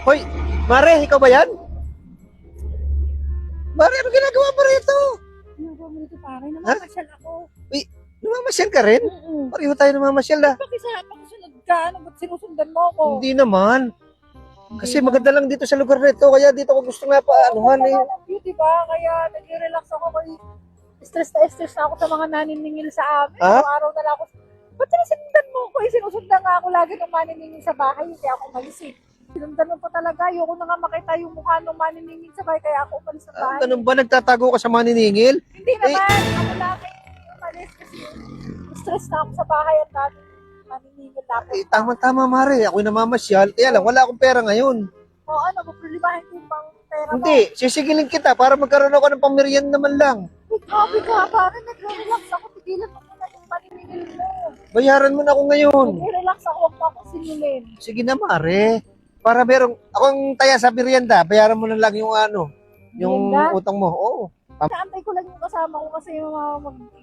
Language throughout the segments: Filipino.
Hoy, Mare, ikaw ba yan? Mare, ano ginagawa mo rito? Ginagawa mo dito pare, namamasyal ako. Uy, namamasyal ka rin? Pareho tayo namamasyal ah. Bakit sa pakisunod ka? Ano ba't sinusundan mo ako? Hindi naman. Kasi maganda lang dito sa lugar na ito, kaya dito ko gusto nga pa anuhan eh. Ang beauty ba? Kaya nag-relax ako. Stress na ako sa mga naniningil sa amin. Ha? Araw-araw na lang ako. Ba't sinusundan mo ako? Sinusundan nga ako lagi ng maniningil sa bahay. Kaya ako umalis eh. Sinundan mo pa talaga. Ayoko na nga makita yung mukha ng maniningil sa bahay. Kaya ako umalis sa bahay. Ganun ba, nagtatago ka sa maniningil? Hindi naman. Ako lagi umalis kasi stress na ako sa bahay at dami maniningil na ako. Eh, tama-tama Mare, ako'y namamasyal. Kaya lang, wala akong pera ngayon. O ano, problemahin ko yung pang pera mo. Hindi, sisigilin kita para magkaroon ako ng pamirian naman lang. Uy, grabe ka. Parang nag-relax ako. Tigilan mo muna yung maniningil mo. Bayaran mo na ako ngayon. Nag-relax ako. Huwag mo akong sinilin. Sige na Mare. Para merong, akong taya sa merienda, bayaran mo na lang yung ano, yung Merienda? utang mo. Oo. Naantay ko lang yung kasama ko kasi yung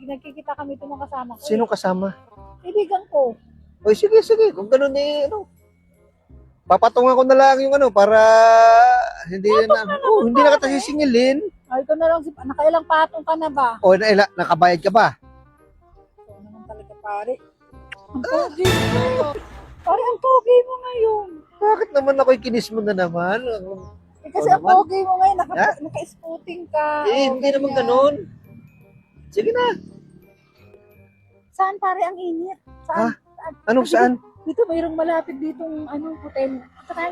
nagkikita kami ito ng kasama ko. Sino kasama? Kaibigan ko. Oy, sige. Kung ganun eh, ano. Papatungan ko na lang yung ano, para hindi hindi na kita sisingilin. Ay, ito na lang. Nakailang patong ka na ba? O, nakabayad ka ba? Ito naman talaga, pare. Ang pogi mo. Pare, ang pogi mo ngayon. Bakit naman ako'y kinis mo na naman? Eh, kasi Oo ang naman. pogi mo ngayon. Ha? Naka-spooting ka. Eh, O, hindi naman ganyan. ganun. Sige na. Saan, pare, ang init? Saan? Anong Kasi saan? Dito, mayroong malapit ditong hotel.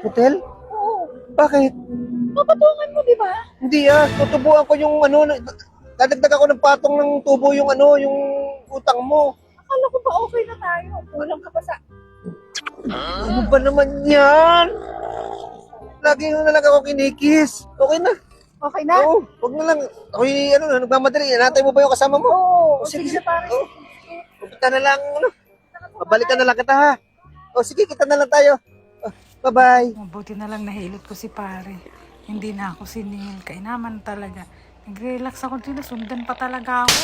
Hotel? Oo. Bakit? Papatungan mo, di ba? Hindi tutubuan ko yung ano, dadagdag ako ng patong ng tubo yung ano, yung utang mo. Akala ko ba okay na tayo? Kulang ka pa sa... Ano ba naman yan? Lagi na lang ako kinikis. Okay na. Okay na? Oo, wag na lang. Ako'y nagmamadali. Inatay mo ba yung kasama mo? Oo. Sige, Sige na, pare. Oo. Pupunta na lang, Babalikan na lang kita ha. O sige, kita na lang tayo. Bye-bye. Mabuti na lang nahilot ko si pare. Hindi na ako siningil. Kainaman talaga. Nag-relax ako dito. Sundan pa talaga ako.